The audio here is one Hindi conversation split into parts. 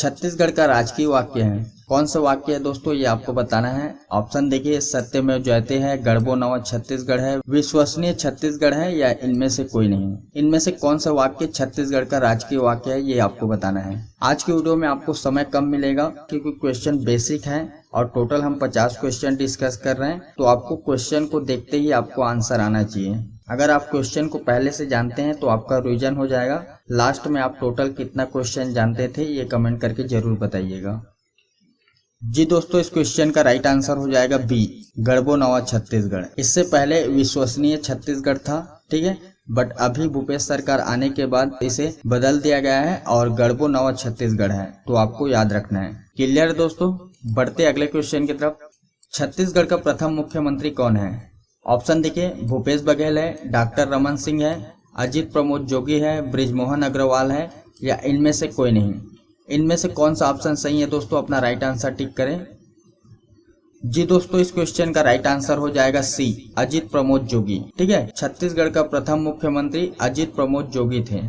छत्तीसगढ़ का राजकीय वाक्य है। कौन सा वाक्य है दोस्तों, ये आपको बताना है। ऑप्शन देखिए, सत्यमेव जयते है, गढ़बो नवा छत्तीसगढ़ है, विश्वसनीय छत्तीसगढ़ है, या इनमें से कोई नहीं। इनमें से कौन सा वाक्य छत्तीसगढ़ का राजकीय वाक्य है, ये आपको बताना है। आज की वीडियो में आपको समय कम मिलेगा क्योंकि क्वेश्चन बेसिक है और टोटल हम 50 क्वेश्चन डिस्कस कर रहे हैं, तो आपको क्वेश्चन को देखते ही आपको आंसर आना चाहिए। अगर आप क्वेश्चन को पहले से जानते हैं तो आपका रिवीजन हो जाएगा। लास्ट में आप टोटल कितना क्वेश्चन जानते थे ये कमेंट करके जरूर बताइएगा। जी दोस्तों, इस क्वेश्चन का राइट आंसर हो जाएगा बी, गढ़बो नवा छत्तीसगढ़। इससे पहले विश्वसनीय छत्तीसगढ़ था, ठीक है, बट अभी भूपेश सरकार आने के बाद इसे बदल दिया गया है और गढ़बो नवा छत्तीसगढ़ है, तो आपको याद रखना है। क्लियर है दोस्तों, बढ़ते अगले क्वेश्चन की तरफ। छत्तीसगढ़ का प्रथम मुख्यमंत्री कौन है? ऑप्शन देखिए, भूपेश बघेल है, डॉक्टर रमन सिंह है, अजीत प्रमोद जोगी है, बृजमोहन अग्रवाल है, या इनमें से कोई नहीं। इनमें से कौन सा ऑप्शन सही है दोस्तों, अपना राइट आंसर टिक करें। जी दोस्तों, इस क्वेश्चन का राइट आंसर हो जाएगा सी, अजीत प्रमोद जोगी। ठीक है, छत्तीसगढ़ का प्रथम मुख्यमंत्री अजीत प्रमोद जोगी थे।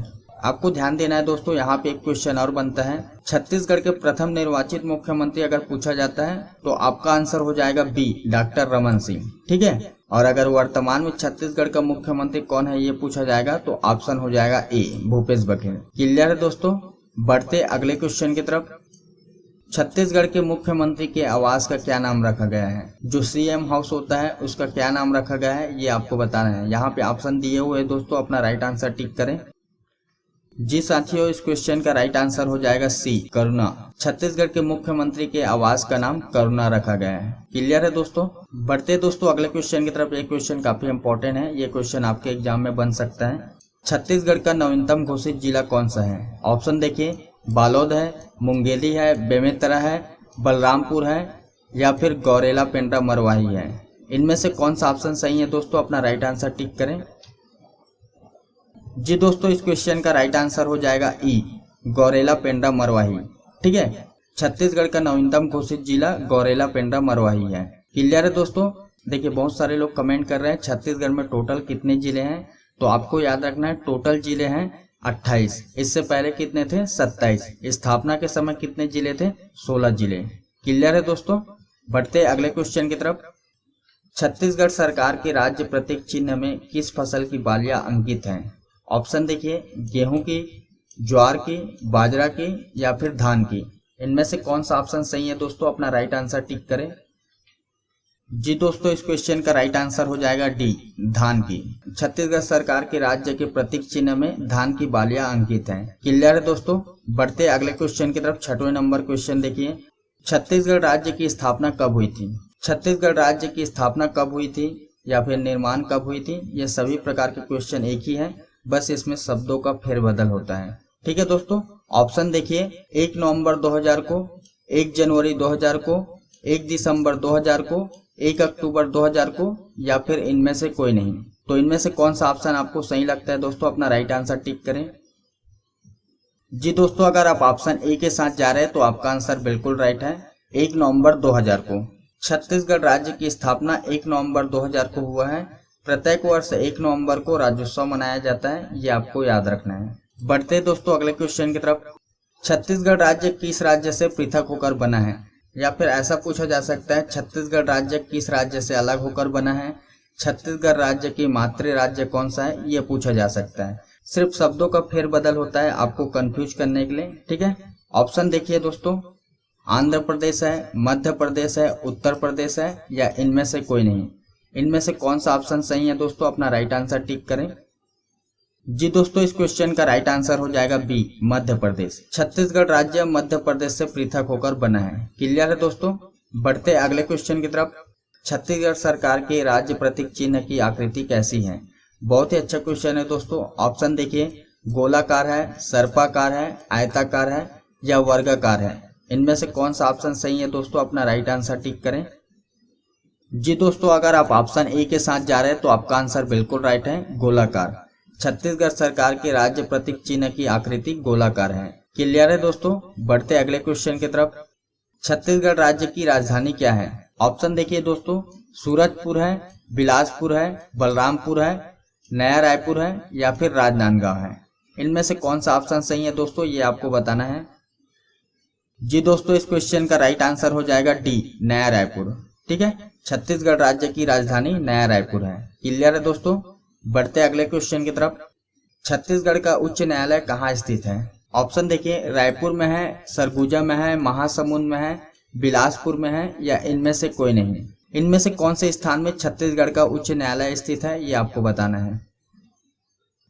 आपको ध्यान देना है दोस्तों, यहाँ पे एक क्वेश्चन और बनता है। छत्तीसगढ़ के प्रथम निर्वाचित मुख्यमंत्री अगर पूछा जाता है तो आपका आंसर हो जाएगा बी, डॉक्टर रमन सिंह। ठीक है, और अगर वर्तमान में छत्तीसगढ़ का मुख्यमंत्री कौन है ये पूछा जाएगा तो ऑप्शन हो जाएगा ए, भूपेश बघेल। क्लियर है दोस्तों, बढ़ते अगले क्वेश्चन की तरफ। छत्तीसगढ़ के मुख्यमंत्री के आवास का क्या नाम रखा गया है? जो सीएम हाउस होता है उसका क्या नाम रखा गया है ये आपको बताना है। यहाँ पे ऑप्शन दिए हुए हैं दोस्तों, अपना राइट आंसर टिक करें। जी साथियों, इस क्वेश्चन का राइट आंसर हो जाएगा सी, करुणा। छत्तीसगढ़ के मुख्यमंत्री के आवास का नाम करुणा रखा गया है। क्लियर है दोस्तों, बढ़ते दोस्तों अगले क्वेश्चन की तरफ। ये क्वेश्चन काफी इंपॉर्टेंट है, ये क्वेश्चन आपके एग्जाम में बन सकता है। छत्तीसगढ़ का नवीनतम घोषित जिला कौन सा है? ऑप्शन देखिए, बालोद है, मुंगेली है, बेमेतरा है, बलरामपुर है, या फिर गौरेला पेंड्रा मरवाही है। इनमें से कौन सा ऑप्शन सही है दोस्तों, अपना राइट आंसर टिक करें। जी दोस्तों, इस क्वेश्चन का राइट आंसर हो जाएगा ई, गौरेला पेंड्रा मरवाही। ठीक है, छत्तीसगढ़ का नवीनतम घोषित जिला गौरेला पेंड्रा मरवाही है। क्लियर है दोस्तों, देखिए बहुत सारे लोग कमेंट कर रहे हैं छत्तीसगढ़ में टोटल कितने जिले हैं, तो आपको याद रखना है टोटल जिले हैं 28। इससे पहले कितने थे? 27। स्थापना के समय कितने जिले थे? 16 जिले। क्लियर है दोस्तों, बढ़ते अगले क्वेश्चन की तरफ। छत्तीसगढ़ सरकार के राज्य प्रतीक चिन्ह में किस फसल की बालियां अंकित हैं? ऑप्शन देखिए, गेहूं की, ज्वार की, बाजरा की, या फिर धान की। इनमें से कौन सा ऑप्शन सही है दोस्तों, अपना राइट आंसर टिक करें। जी दोस्तों, इस क्वेश्चन का राइट आंसर हो जाएगा डी, धान की। छत्तीसगढ़ सरकार के राज्य के प्रतीक चिन्ह में धान की बालियां अंकित हैं। क्लियर है दोस्तों, बढ़ते अगले क्वेश्चन की तरफ। 6वें नंबर क्वेश्चन देखिए, छत्तीसगढ़ राज्य की स्थापना कब हुई थी? छत्तीसगढ़ राज्य की स्थापना कब हुई थी या फिर निर्माण कब हुई थी, ये सभी प्रकार के क्वेश्चन एक ही है, बस इसमें शब्दों का फेरबदल होता है। ठीक है दोस्तों, ऑप्शन देखिए, 1 नवंबर 2000 को, 1 जनवरी 2000 को, 1 दिसंबर 2000 को, 1 अक्टूबर 2000 को, या फिर इनमें से कोई नहीं। तो इनमें से कौन सा ऑप्शन आपको सही लगता है दोस्तों, अपना राइट आंसर टिक करें। जी दोस्तों, अगर आप ऑप्शन ए के साथ जा रहे हैं तो आपका आंसर बिल्कुल राइट है, 1 नवंबर 2000 को। छत्तीसगढ़ राज्य की स्थापना 1 नवंबर 2000 को हुआ है। प्रत्येक वर्ष 1 नवंबर को राज्योत्सव मनाया जाता है, ये आपको याद रखना है। बढ़ते दोस्तों अगले क्वेश्चन की तरफ। छत्तीसगढ़ राज्य किस राज्य से पृथक होकर बना है? या फिर ऐसा पूछा जा सकता है, छत्तीसगढ़ राज्य किस राज्य से अलग होकर बना है? छत्तीसगढ़ राज्य की मातृ राज्य कौन सा है, ये पूछा जा सकता है। सिर्फ शब्दों का फेरबदल होता है आपको कंफ्यूज करने के लिए। ठीक है, ऑप्शन देखिए दोस्तों, आंध्र प्रदेश है, मध्य प्रदेश है, उत्तर प्रदेश है, या इनमें से कोई नहीं। इनमें से कौन सा ऑप्शन सही है दोस्तों, अपना राइट आंसर टिक करें। जी दोस्तों, इस क्वेश्चन का राइट आंसर हो जाएगा बी, मध्य प्रदेश। छत्तीसगढ़ राज्य मध्य प्रदेश से पृथक होकर बना है। क्लियर है दोस्तों, बढ़ते अगले क्वेश्चन की तरफ। छत्तीसगढ़ सरकार के राज्य प्रतीक चिन्ह की आकृति कैसी है? बहुत ही अच्छा क्वेश्चन है दोस्तों। ऑप्शन देखिए, गोलाकार है, सर्पाकार है, आयताकार है, या वर्गाकार है। इनमें से कौन सा ऑप्शन सही है दोस्तों, अपना राइट आंसर टिक करें। जी दोस्तों, अगर आप ऑप्शन ए के साथ जा रहे हैं तो आपका आंसर बिल्कुल राइट है, गोलाकार। छत्तीसगढ़ सरकार के राज्य प्रतीक चिन्ह की आकृति गोलाकार है। क्लियर है दोस्तों, बढ़ते अगले क्वेश्चन की तरफ। छत्तीसगढ़ राज्य की राजधानी क्या है? ऑप्शन देखिए दोस्तों, सूरजपुर है, बिलासपुर है, बलरामपुर है, नया रायपुर है, या फिर राजनांदगांव है। इनमें से कौन सा ऑप्शन सही है दोस्तों, ये आपको बताना है। जी दोस्तों, इस क्वेश्चन का राइट आंसर हो जाएगा डी, नया रायपुर। ठीक है, छत्तीसगढ़ राज्य की राजधानी नया रायपुर है। क्लियर है दोस्तों। बढ़ते अगले क्वेश्चन की तरफ। छत्तीसगढ़ का उच्च न्यायालय कहाँ स्थित है? ऑप्शन देखिए, रायपुर में है, सरगुजा में है, महासमुंद में है, बिलासपुर में है, या इनमें से कोई नहीं। इनमें से कौन से स्थान में छत्तीसगढ़ का उच्च न्यायालय स्थित है, ये आपको बताना है।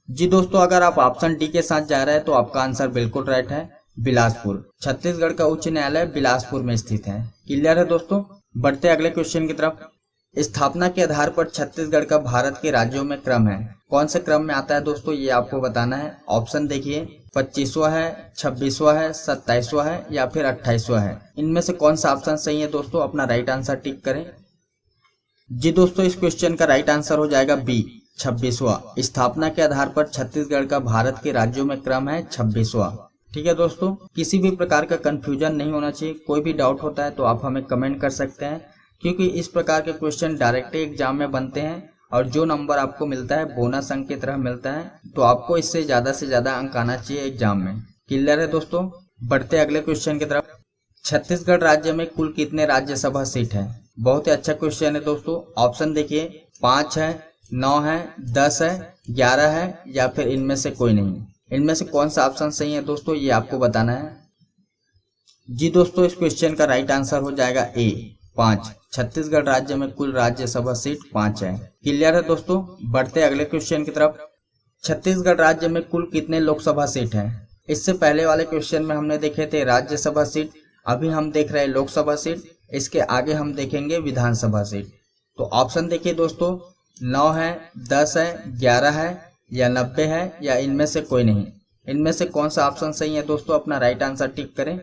जी दोस्तों, अगर आप ऑप्शन डी के साथ जा रहे हैं तो आपका आंसर बिल्कुल राइट है, बिलासपुर। छत्तीसगढ़ का उच्च न्यायालय बिलासपुर में स्थित है। क्लियर है दोस्तों। बढ़ते अगले क्वेश्चन की तरफ। स्थापना के आधार पर छत्तीसगढ़ का भारत के राज्यों में क्रम है, कौन से क्रम में आता है दोस्तों, ये आपको बताना है। ऑप्शन देखिए, 25वां है, 26वां है, 27वां है, या फिर 28वां है। इनमें से कौन सा ऑप्शन सही है दोस्तों, अपना राइट आंसर टिक करें। जी दोस्तों, इस क्वेश्चन का राइट आंसर हो जाएगा बी, 26वां। स्थापना के आधार पर छत्तीसगढ़ का भारत के राज्यों में क्रम है 26वां। ठीक है दोस्तों, किसी भी प्रकार का कंफ्यूजन नहीं होना चाहिए। कोई भी डाउट होता है तो आप हमें कमेंट कर सकते हैं, क्योंकि इस प्रकार के क्वेश्चन डायरेक्ट एग्जाम में बनते हैं और जो नंबर आपको मिलता है बोनस अंक की तरह मिलता है, तो आपको इससे ज्यादा अंक आना चाहिए एग्जाम में। क्लियर है दोस्तों। बढ़ते अगले क्वेश्चन की तरफ। छत्तीसगढ़ राज्य में कुल कितने राज्यसभा सीट है? बहुत ही अच्छा क्वेश्चन है दोस्तों। ऑप्शन देखिए, 5 है, 9 है, 10 है, 11 है, या फिर इनमें से कोई नहीं। इनमें से कौन सा ऑप्शन सही है दोस्तों, ये आपको बताना है। जी दोस्तों, इस क्वेश्चन का राइट आंसर हो जाएगा ए, 5। छत्तीसगढ़ राज्य में कुल राज्यसभा सीट 5 है। क्लियर है दोस्तों। बढ़ते अगले क्वेश्चन की तरफ। छत्तीसगढ़ राज्य में कुल कितने लोकसभा सीट हैं? इससे पहले वाले क्वेश्चन में हमने देखे थे राज्यसभा सीट, अभी हम देख रहे हैं लोकसभा सीट, इसके आगे हम देखेंगे विधानसभा सीट। तो ऑप्शन देखिए दोस्तों, 9 है, 10 है, 11 है, या 90 है, या इनमें से कोई नहीं। इनमें से कौन सा ऑप्शन सही है दोस्तों, अपना राइट आंसर टिक करें।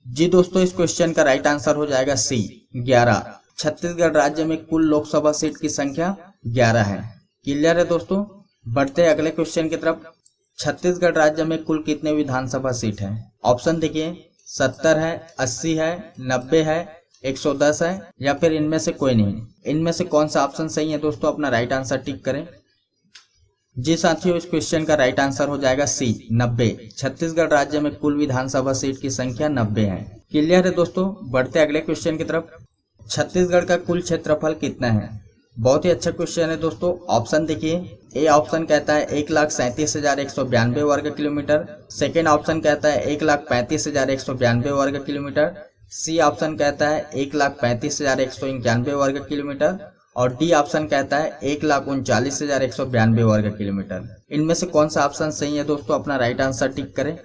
जी दोस्तों, इस क्वेश्चन का राइट आंसर हो जाएगा सी, 11। छत्तीसगढ़ राज्य में कुल लोकसभा सीट की संख्या 11 है। क्लियर है दोस्तों। बढ़ते अगले क्वेश्चन की तरफ। छत्तीसगढ़ राज्य में कुल कितने विधानसभा सीट है? ऑप्शन देखिए, 70 है, 80 है, 90 है, 110 है, या फिर इनमें से कोई नहीं। इनमें से कौन सा ऑप्शन सही है दोस्तों, अपना राइट आंसर टिक करें। जी साथियों, इस क्वेश्चन का राइट आंसर हो जाएगा सी, 90। छत्तीसगढ़ राज्य में कुल विधानसभा सीट की संख्या 90 है। क्लियर है दोस्तों। बढ़ते अगले क्वेश्चन की तरफ। छत्तीसगढ़ का कुल क्षेत्रफल कितना है? बहुत ही अच्छा क्वेश्चन है दोस्तों। ऑप्शन देखिए, ए ऑप्शन कहता है 1,37,192 वर्ग किलोमीटर। सेकेंड ऑप्शन कहता है 1,35,192 वर्ग किलोमीटर। सी ऑप्शन कहता है 1,35,191 वर्ग किलोमीटर, और डी ऑप्शन कहता है 1,39,192 वर्ग किलोमीटर। इनमें से कौन सा ऑप्शन सही है दोस्तों, अपना राइट आंसर टिक करें।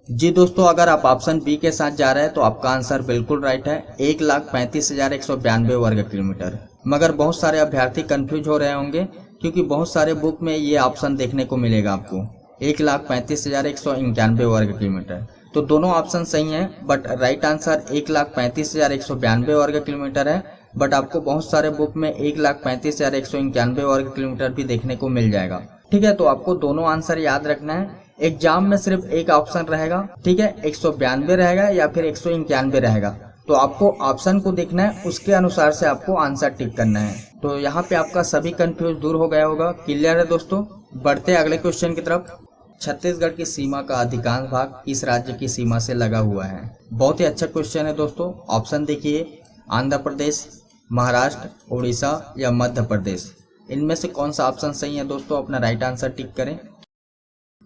जी दोस्तों, अगर आप ऑप्शन बी के साथ जा रहे हैं तो आपका आंसर बिल्कुल राइट है, 1,35,192 वर्ग किलोमीटर। मगर बहुत सारे अभ्यर्थी कंफ्यूज हो रहे होंगे, क्योंकि बहुत सारे बुक में ये ऑप्शन देखने को मिलेगा आपको, 1,35,191 वर्ग किलोमीटर। तो दोनों ऑप्शन सही हैं, बट राइट आंसर 1,35,192 वर्ग किलोमीटर है। बट आपको बहुत सारे बुक में 1,35,191 वर्ग किलोमीटर भी देखने को मिल जाएगा। ठीक है, तो आपको दोनों आंसर याद रखना है। एग्जाम में सिर्फ एक ऑप्शन रहेगा, ठीक है, 192 रहेगा या फिर 191 रहेगा। तो आपको ऑप्शन को देखना है, उसके अनुसार से आपको आंसर टिक करना है। तो यहाँ पे आपका सभी कंफ्यूज दूर हो गया होगा। क्लियर है दोस्तों। बढ़ते अगले क्वेश्चन की तरफ। छत्तीसगढ़ की सीमा का अधिकांश भाग किस राज्य की सीमा से लगा हुआ है? बहुत ही अच्छा क्वेश्चन है दोस्तों। ऑप्शन देखिए, आंध्र प्रदेश, महाराष्ट्र, उड़ीसा, या मध्य प्रदेश। इनमें से कौन सा ऑप्शन सही है दोस्तों, अपना राइट आंसर टिक करें।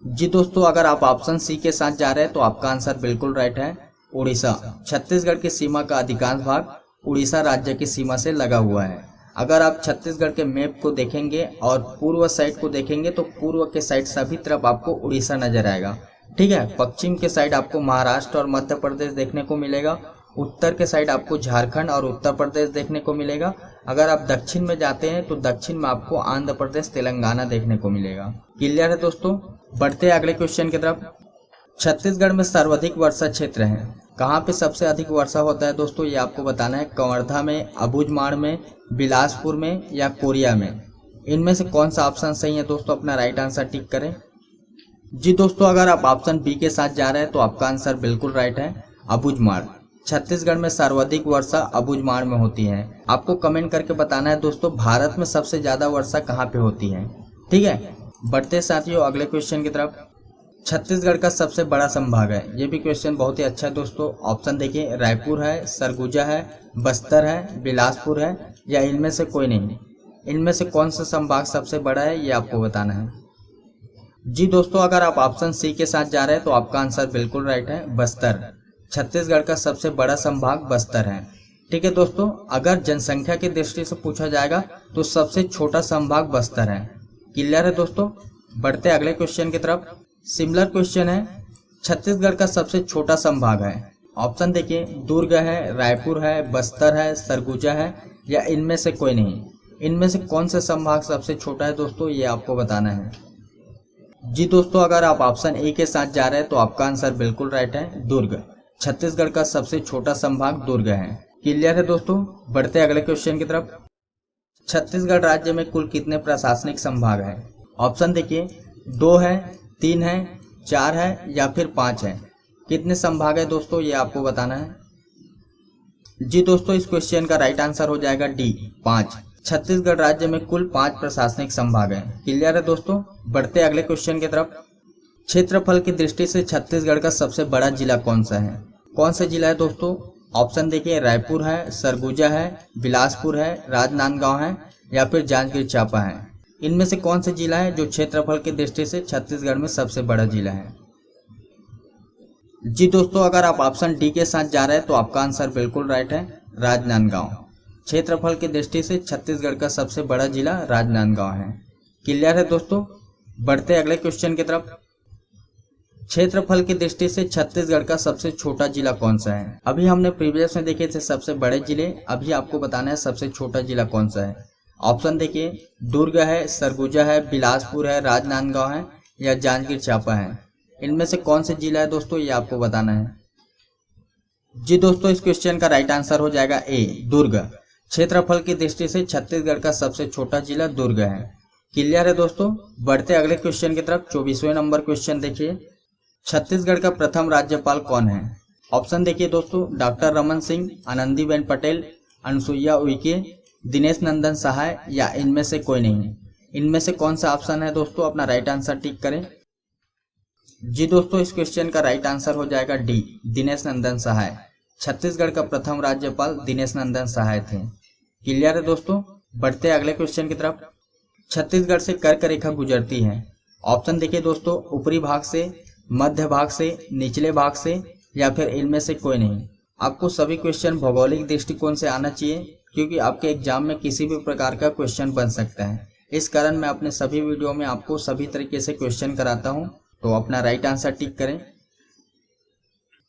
जी दोस्तों, अगर आप ऑप्शन सी के साथ जा रहे हैं तो आपका आंसर बिल्कुल राइट है, उड़ीसा। छत्तीसगढ़ की सीमा का अधिकांश भाग उड़ीसा राज्य की सीमा से लगा हुआ है। अगर आप छत्तीसगढ़ के मैप को देखेंगे और पूर्व साइड को देखेंगे तो पूर्व के साइड सभी तरफ आपको उड़ीसा नजर आएगा। ठीक है, पश्चिम के साइड आपको महाराष्ट्र और मध्य प्रदेश देखने को मिलेगा। उत्तर के साइड आपको झारखंड और उत्तर प्रदेश देखने को मिलेगा। अगर आप दक्षिण में जाते हैं तो दक्षिण में आपको आंध्र प्रदेश, तेलंगाना देखने को मिलेगा। क्लियर है दोस्तों। बढ़ते अगले क्वेश्चन की तरफ। छत्तीसगढ़ में सर्वाधिक वर्षा क्षेत्र है, कहाँ पे सबसे अधिक वर्षा होता है दोस्तों, ये आपको बताना है। कवर्धा में, अबूझमाड़ में, बिलासपुर में, या कोरिया में। इनमें से कौन सा ऑप्शन सही है दोस्तों, अपना राइट आंसर टिक करें। जी दोस्तों, अगर आप ऑप्शन बी के साथ जा रहे हैं तो आपका आंसर बिल्कुल राइट है, अबूझमाड़। छत्तीसगढ़ में सर्वाधिक वर्षा अबूझमाड़ में होती है। आपको कमेंट करके बताना है दोस्तों, भारत में सबसे ज्यादा वर्षा कहाँ पे होती है। ठीक है, बढ़ते साथियों अगले क्वेश्चन की तरफ। छत्तीसगढ़ का सबसे बड़ा संभाग है। ये भी क्वेश्चन बहुत ही अच्छा है दोस्तों। ऑप्शन देखिए, रायपुर है, सरगुजा है, बस्तर है, बिलासपुर है या इनमें से कोई नहीं। इनमें से कौन सा संभाग सबसे बड़ा है ये आपको बताना है। जी दोस्तों, अगर आप ऑप्शन सी के साथ जा रहे हैं तो आपका आंसर बिल्कुल राइट है, बस्तर। छत्तीसगढ़ का सबसे बड़ा संभाग बस्तर है। ठीक है दोस्तों, अगर जनसंख्या की दृष्टि से पूछा जाएगा तो सबसे छोटा संभाग बस्तर है। क्लियर है दोस्तों। बढ़ते अगले क्वेश्चन की तरफ। सिमिलर क्वेश्चन है, छत्तीसगढ़ का सबसे छोटा संभाग है। ऑप्शन देखिए, दुर्ग है, रायपुर है, बस्तर है, सरगुजा है या इनमें से कोई नहीं। इनमें से कौन सा संभाग सबसे छोटा है दोस्तों, ये आपको बताना है। जी दोस्तों, अगर आप ऑप्शन ए के साथ जा रहे हैं तो आपका आंसर बिल्कुल राइट है, दुर्ग। छत्तीसगढ़ का सबसे छोटा संभाग दुर्ग है। क्लियर है दोस्तों। बढ़ते अगले क्वेश्चन की तरफ। छत्तीसगढ़ राज्य में कुल कितने प्रशासनिक संभाग है? ऑप्शन देखिए, 2 है, 3 है, 4 है या फिर 5 है। कितने संभाग है दोस्तों, ये आपको बताना है। जी दोस्तों, इस क्वेश्चन का राइट आंसर हो जाएगा डी, 5। छत्तीसगढ़ राज्य में कुल 5 प्रशासनिक संभाग है। क्लियर है दोस्तों। बढ़ते अगले क्वेश्चन की तरफ। क्षेत्रफल की दृष्टि से छत्तीसगढ़ का सबसे बड़ा जिला कौन सा है? कौन सा जिला है दोस्तों? ऑप्शन देखिए, रायपुर है, सरगुजा है, बिलासपुर है, राजनांदगांव है या फिर जांजगीर चांपा है। इनमें से कौन सा जिला है जो क्षेत्रफल की दृष्टि से छत्तीसगढ़ में सबसे बड़ा जिला है? जी दोस्तों, अगर आप ऑप्शन डी के साथ जा रहे हैं तो आपका आंसर बिल्कुल राइट है, राजनांदगांव। क्षेत्रफल की दृष्टि से छत्तीसगढ़ का सबसे बड़ा जिला राजनांदगांव है। क्लियर है दोस्तों। बढ़ते अगले क्वेश्चन की तरफ। क्षेत्रफल की दृष्टि से छत्तीसगढ़ का सबसे छोटा जिला कौन सा है? अभी हमने प्रीवियस में देखे थे सबसे बड़े जिले, अभी आपको बताना है सबसे छोटा जिला कौन सा है। ऑप्शन देखिए, दुर्ग है, सरगुजा है, बिलासपुर है, राजनांदगांव है या जांजगीर चांपा है। इनमें से कौन सा जिला है दोस्तों, ये आपको बताना है। जी दोस्तों, इस क्वेश्चन का राइट आंसर हो जाएगा ए, दुर्ग। क्षेत्रफल की दृष्टि से छत्तीसगढ़ का सबसे छोटा जिला दुर्ग है। क्लियर है दोस्तों। बढ़ते अगले क्वेश्चन की तरफ। 24वें नंबर क्वेश्चन देखिए, छत्तीसगढ़ का प्रथम राज्यपाल कौन है? ऑप्शन देखिए दोस्तों, डॉक्टर रमन सिंह, आनंदीबेन पटेल, अनुसुईया उइके, दिनेश नंदन सहाय या इनमें से कोई नहीं। इनमें से कौन सा ऑप्शन है दोस्तों, अपना राइट आंसर टिक करें। जी दोस्तों, इस क्वेश्चन का राइट आंसर हो जाएगा डी, दिनेश नंदन सहाय। छत्तीसगढ़ का प्रथम राज्यपाल दिनेश नंदन सहाय थे। क्लियर है दोस्तों। बढ़ते अगले क्वेश्चन की तरफ। छत्तीसगढ़ से कर्क रेखा गुजरती है। ऑप्शन देखिए दोस्तों, ऊपरी भाग से, मध्य भाग से, निचले भाग से या फिर इनमें से कोई नहीं। आपको सभी क्वेश्चन भौगोलिक दृष्टिकोण से आना चाहिए, क्योंकि आपके एग्जाम में किसी भी प्रकार का क्वेश्चन बन सकता है। इस कारण मैं अपने सभी वीडियो में आपको सभी तरीके से क्वेश्चन कराता हूं, तो अपना राइट आंसर टिक करें।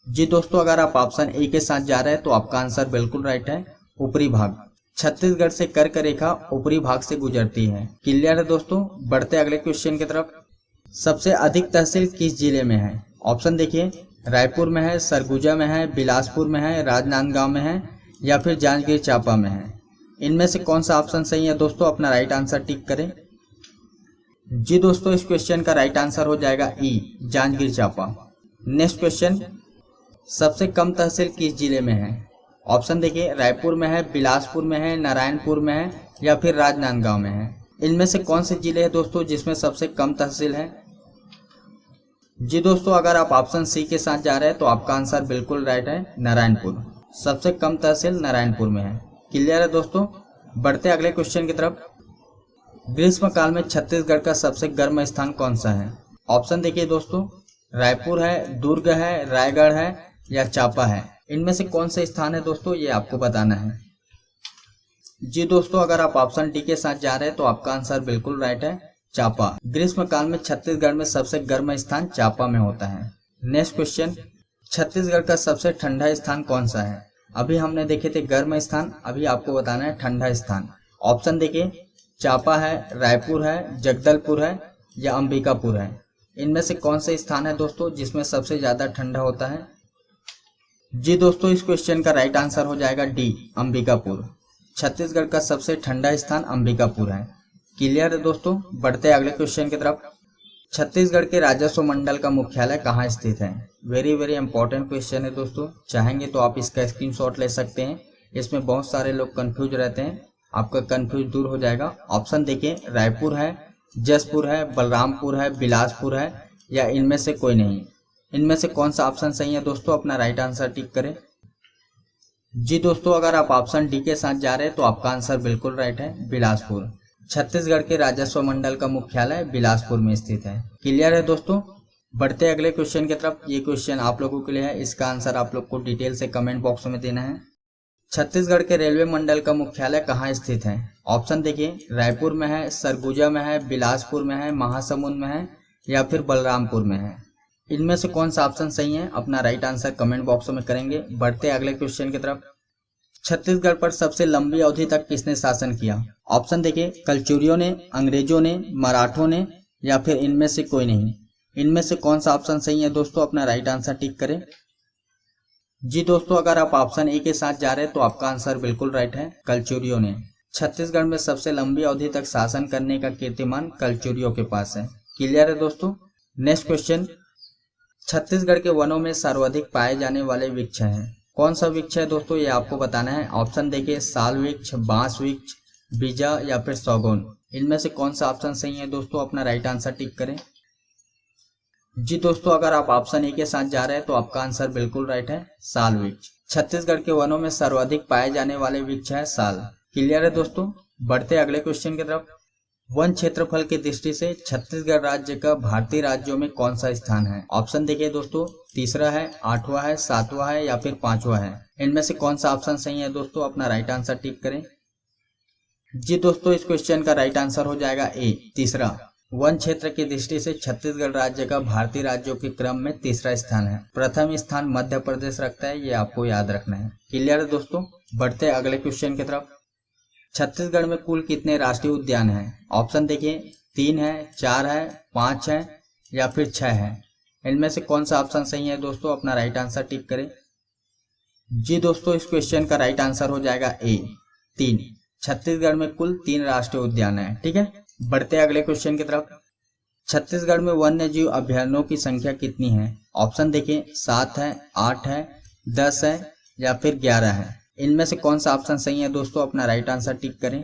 जी दोस्तों, अगर आप ऑप्शन ए के साथ जा रहे हैं तो आपका आंसर बिल्कुल राइट है, ऊपरी भाग। छत्तीसगढ़ से कर्क रेखा ऊपरी भाग से गुजरती है। क्लियर है दोस्तों। बढ़ते अगले क्वेश्चन की तरफ। सबसे अधिक तहसील किस जिले में है? ऑप्शन देखिए, रायपुर में है, सरगुजा में है, बिलासपुर में है, राजनांदगांव में है या फिर जांजगीर चांपा में है। इनमें से कौन सा ऑप्शन सही है दोस्तों, अपना राइट आंसर टिक करें। जी दोस्तों, इस क्वेश्चन का राइट आंसर हो जाएगा ई, जांजगीर चांपा। नेक्स्ट क्वेश्चन, सबसे कम तहसील किस जिले में है? ऑप्शन देखिए, रायपुर में है, बिलासपुर में है, नारायणपुर में है या फिर राजनांदगांव में है। इनमें से कौन से जिले हैं दोस्तों जिसमें सबसे कम तहसील है? जी दोस्तों, अगर आप ऑप्शन सी के साथ जा रहे हैं तो आपका आंसर बिल्कुल राइट है, नारायणपुर। सबसे कम तहसील नारायणपुर में है। क्लियर है दोस्तों। बढ़ते अगले क्वेश्चन की तरफ। ग्रीष्म काल में छत्तीसगढ़ का सबसे गर्म स्थान कौन सा है? ऑप्शन देखिए दोस्तों, रायपुर है, दुर्ग है, रायगढ़ है या चांपा है। इनमें से कौन सा स्थान है दोस्तों, ये आपको बताना है। जी दोस्तों, अगर आप ऑप्शन डी के साथ जा रहे हैं तो आपका आंसर बिल्कुल राइट है, चांपा। ग्रीष्म काल में छत्तीसगढ़ में सबसे गर्म स्थान चांपा में होता है। नेक्स्ट क्वेश्चन, छत्तीसगढ़ का सबसे ठंडा स्थान कौन सा है? अभी हमने देखे थे गर्म स्थान, अभी आपको बताना है ठंडा स्थान। ऑप्शन देखिए, चांपा है, रायपुर है, जगदलपुर है या अंबिकापुर है। इनमें से कौन सा स्थान है दोस्तों जिसमें सबसे ज्यादा ठंडा होता है? जी दोस्तों, इस क्वेश्चन का राइट आंसर हो जाएगा डी, अंबिकापुर। छत्तीसगढ़ का सबसे ठंडा स्थान अंबिकापुर है। क्लियर है दोस्तों। बढ़ते अगले क्वेश्चन की तरफ। छत्तीसगढ़ के राजस्व मंडल का मुख्यालय कहाँ स्थित है? वेरी वेरी इंपॉर्टेंट क्वेश्चन है दोस्तों। चाहेंगे तो आप इसका स्क्रीनशॉट ले सकते हैं। इसमें बहुत सारे लोग कंफ्यूज रहते हैं, आपका कंफ्यूज दूर हो जाएगा। ऑप्शन देखिए, रायपुर है, जसपुर है, बलरामपुर है, बिलासपुर है या इनमें से कोई नहीं। इनमें से कौन सा ऑप्शन सही है दोस्तों, अपना राइट आंसर टिक करें। जी दोस्तों, अगर आप ऑप्शन डी के साथ जा रहे हैं तो आपका आंसर बिल्कुल राइट है, बिलासपुर। छत्तीसगढ़ के राजस्व मंडल का मुख्यालय बिलासपुर में स्थित है। क्लियर है दोस्तों। बढ़ते अगले क्वेश्चन की तरफ। ये क्वेश्चन आप लोगों के लिए है, इसका आंसर आप लोग को डिटेल से कमेंट बॉक्स में देना है। छत्तीसगढ़ के रेलवे मंडल का मुख्यालय कहाँ स्थित है? ऑप्शन देखिए, रायपुर में है, सरगुजा में है, बिलासपुर में है, महासमुंद में है या फिर बलरामपुर में है। इनमें से कौन सा ऑप्शन सही है, अपना राइट आंसर कमेंट बॉक्स में करेंगे। बढ़ते अगले क्वेश्चन की तरफ। छत्तीसगढ़ पर सबसे लंबी अवधि तक किसने शासन किया? ऑप्शन देखिए, कलचुरियों ने, अंग्रेजों ने, मराठों ने या फिर इनमें से कोई नहीं। इनमें से कौन सा ऑप्शन सही है दोस्तों, अपना राइट आंसर टिक करें। जी दोस्तों, अगर आप ऑप्शन ए के साथ जा रहे हैं तो आपका आंसर बिल्कुल राइट है, कलचुरियों ने। छत्तीसगढ़ में सबसे लंबी अवधि तक शासन करने का कीर्तिमान कलचुरियों के पास है। क्लियर है दोस्तों। Next question. छत्तीसगढ़ के वनों में सर्वाधिक पाए जाने वाले वृक्ष हैं। कौन सा वृक्ष है दोस्तों, ये आपको बताना है। ऑप्शन देखिए, साल वृक्ष, बांस वृक्ष, बीजा या फिर सौगौन। इनमें से कौन सा ऑप्शन सही है दोस्तों, अपना राइट आंसर टिक करें। जी दोस्तों, अगर आप ऑप्शन ए के साथ जा रहे हैं तो आपका आंसर बिल्कुल राइट है, साल वृक्ष। छत्तीसगढ़ के वनों में सर्वाधिक पाए जाने वाले वृक्ष है साल। क्लियर है दोस्तों। बढ़ते अगले क्वेश्चन की तरफ। वन क्षेत्रफल की दृष्टि से छत्तीसगढ़ राज्य का भारतीय राज्यों में कौन सा स्थान है? ऑप्शन देखिए दोस्तों, तीसरा है, आठवां है, सातवां है या फिर पांचवा है। इनमें से कौन सा ऑप्शन सही है दोस्तों, अपना राइट आंसर टिक करें। जी दोस्तों, इस क्वेश्चन का राइट आंसर हो जाएगा ए, तीसरा। वन क्षेत्र की दृष्टि से छत्तीसगढ़ राज्य का भारतीय राज्यों के क्रम में तीसरा स्थान है। प्रथम स्थान मध्य प्रदेश रखता है, ये आपको याद रखना है। क्लियर है दोस्तों। बढ़ते अगले क्वेश्चन की तरफ। छत्तीसगढ़ में कुल कितने राष्ट्रीय उद्यान हैं? ऑप्शन देखिए, 3 है, 4 है, 5 है या फिर 6 है। इनमें से कौन सा ऑप्शन सही है दोस्तों, अपना राइट आंसर टिक करें। जी दोस्तों, इस क्वेश्चन का राइट आंसर हो जाएगा ए, 3। छत्तीसगढ़ में कुल 3 राष्ट्रीय उद्यान है। ठीक है। बढ़ते अगले क्वेश्चन की तरफ। छत्तीसगढ़ में वन्य जीव अभयारण्यों की संख्या कितनी है? ऑप्शन देखिए, 7 है, 8 है, 10 है या फिर 11 है। इनमें से कौन सा ऑप्शन सही है दोस्तों, अपना राइट आंसर टिक करें।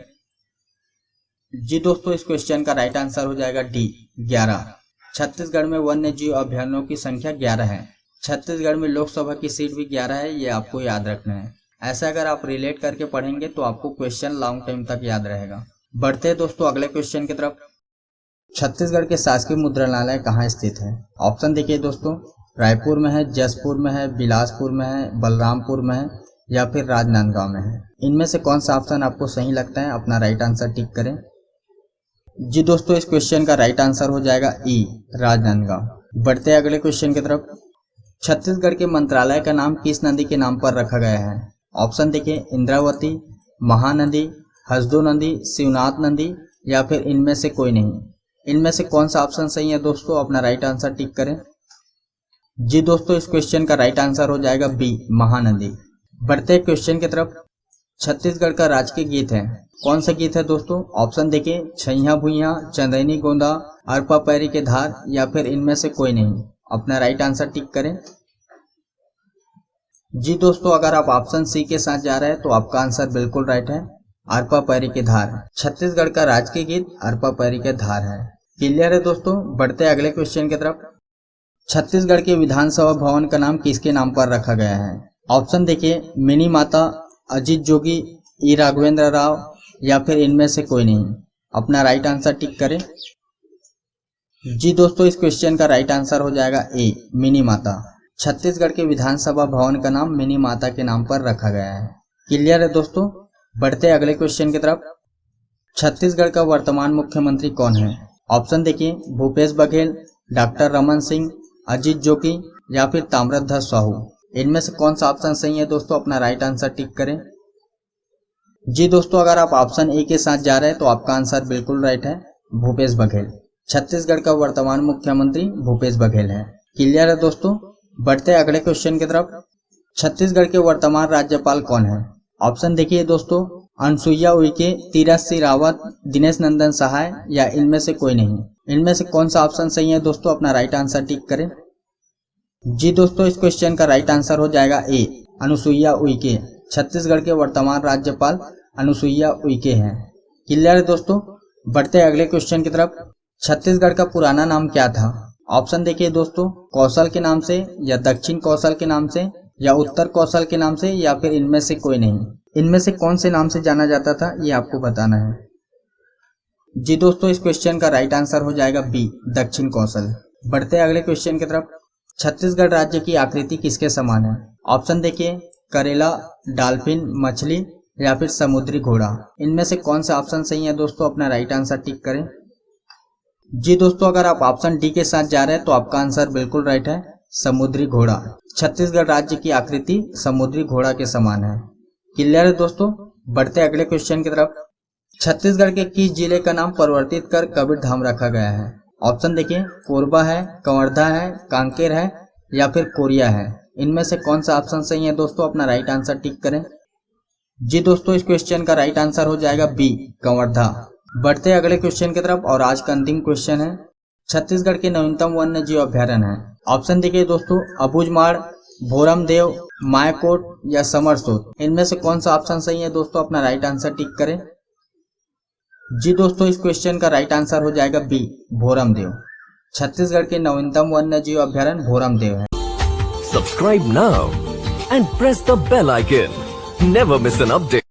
जी दोस्तों, इस क्वेश्चन का राइट आंसर हो जाएगा डी, 11। छत्तीसगढ़ में वन्य जीव अभयारण्यों की संख्या 11 है। छत्तीसगढ़ में लोकसभा की सीट भी 11 है, ये आपको याद रखना है। ऐसा अगर आप रिलेट करके पढ़ेंगे तो आपको क्वेश्चन लॉन्ग टाइम तक याद रहेगा। बढ़ते हैं दोस्तों अगले क्वेश्चन की तरफ। छत्तीसगढ़ के शासकीय मुद्रणालय कहाँ स्थित है? ऑप्शन देखिए दोस्तों, रायपुर में है, जसपुर में है, बिलासपुर में है, बलरामपुर में है या फिर राजनांदगांव में है। इनमें से कौन सा ऑप्शन आपको सही लगता है, अपना राइट आंसर टिक करें। जी दोस्तों, इस क्वेश्चन का राइट आंसर हो जाएगा ई, राजनांदगांव। बढ़ते अगले क्वेश्चन की तरफ। छत्तीसगढ़ के मंत्रालय का नाम किस नदी के नाम पर रखा गया है? ऑप्शन देखिए, इंद्रावती, महानदी, हसदो नदी, शिवनाथ नदी या फिर इनमें से कोई नहीं। इनमें से कौन सा ऑप्शन सही है दोस्तों, अपना राइट आंसर टिक करें। जी दोस्तों, इस क्वेश्चन का राइट आंसर हो जाएगा बी, महानदी। बढ़ते क्वेश्चन की तरफ। छत्तीसगढ़ का राजकीय गीत है, कौन सा गीत है दोस्तों? ऑप्शन देखिए, छैया भुइया, चंदैनी गोंदा, अरपा पैरी के धार या फिर इनमें से कोई नहीं। अपना राइट आंसर टिक करें। जी दोस्तों, अगर आप ऑप्शन सी के साथ जा रहे हैं तो आपका आंसर बिल्कुल राइट है, अरपा पैरी के धार। छत्तीसगढ़ का राजकीय गीत अरपा पैरी के धार है। क्लियर है दोस्तों। बढ़ते अगले क्वेश्चन की तरफ। छत्तीसगढ़ के विधानसभा भवन का नाम किसके नाम पर रखा गया है? ऑप्शन देखिए, मिनी माता, अजीत जोगी, ई राघवेंद्र राव या फिर इनमें से कोई नहीं। अपना राइट आंसर टिक करें। जी दोस्तों, इस क्वेश्चन का राइट आंसर हो जाएगा ए, मिनी माता। छत्तीसगढ़ के विधानसभा भवन का नाम मिनी माता के नाम पर रखा गया है। क्लियर है दोस्तों। बढ़ते अगले क्वेश्चन की तरफ। छत्तीसगढ़ का वर्तमान मुख्यमंत्री कौन है? ऑप्शन देखिए, भूपेश बघेल, डॉक्टर रमन सिंह, अजीत जोगी या फिर ताम्रध्वज साहू। इनमें से कौन सा ऑप्शन सही है दोस्तों, अपना राइट आंसर टिक करें। जी दोस्तों, अगर आप ऑप्शन ए के साथ जा रहे हैं तो आपका आंसर बिल्कुल राइट है, भूपेश बघेल। छत्तीसगढ़ का वर्तमान मुख्यमंत्री भूपेश बघेल है। क्लियर है दोस्तों। बढ़ते अगले क्वेश्चन की तरफ। छत्तीसगढ़ के वर्तमान राज्यपाल कौन है? ऑप्शन देखिए दोस्तों, अनसुईया उइके, तीरथ सिंह रावत, दिनेश नंदन सहाय या इनमें से कोई नहीं। इनमें से कौन सा ऑप्शन सही है दोस्तों, अपना राइट आंसर टिक करें। जी दोस्तों, इस क्वेश्चन का राइट आंसर हो जाएगा ए, अनुसुईया उइके। छत्तीसगढ़ के वर्तमान राज्यपाल अनुसुईया उइके हैं। क्लियर है दोस्तों। बढ़ते अगले क्वेश्चन की तरफ। छत्तीसगढ़ का पुराना नाम क्या था? ऑप्शन देखिए दोस्तों, कौशल के नाम से या दक्षिण कौशल के नाम से या उत्तर कौशल के नाम से या फिर इनमें से कोई नहीं। इनमें से कौन से नाम से जाना जाता था ये आपको बताना है। जी दोस्तों, इस क्वेश्चन का राइट आंसर हो जाएगा बी, दक्षिण कौशल। बढ़ते हैं अगले क्वेश्चन की तरफ। छत्तीसगढ़ राज्य की आकृति किसके समान है? ऑप्शन देखिए, करेला, डॉल्फिन, मछली या फिर समुद्री घोड़ा। इनमें से कौन सा ऑप्शन सही है दोस्तों? अपना राइट आंसर टिक करें। जी दोस्तों, अगर आप ऑप्शन डी के साथ जा रहे हैं तो आपका आंसर बिल्कुल राइट है, समुद्री घोड़ा। छत्तीसगढ़ राज्य की आकृति समुद्री घोड़ा के समान है। क्लियर है दोस्तों? बढ़ते अगले क्वेश्चन की तरफ। छत्तीसगढ़ के किस जिले का नाम परिवर्तित कर कबीर धाम रखा गया है? ऑप्शन देखिए, कोरबा है, कवर्धा है, कांकेर है या फिर कोरिया है। इनमें से कौन सा ऑप्शन सही है दोस्तों? अपना राइट आंसर टिक करें। जी दोस्तों, इस क्वेश्चन का राइट आंसर हो जाएगा बी, कवर्धा। बढ़ते हैं अगले क्वेश्चन की तरफ और आज का अंतिम क्वेश्चन है, छत्तीसगढ़ के नवीनतम वन्य जीव अभ्यारण्य है। ऑप्शन देखिए दोस्तों, अबूझमाड़, भोरमदेव, मायकोट या समरसोत। इनमें से कौन सा ऑप्शन सही है दोस्तों? अपना राइट आंसर टिक करें। जी दोस्तों, इस क्वेश्चन का राइट आंसर हो जाएगा बी, भोरमदेव। छत्तीसगढ़ के नवीनतम वन्य जीव अभ्यारण्य भोरमदेव है। Subscribe now and press the bell icon. Never miss an update.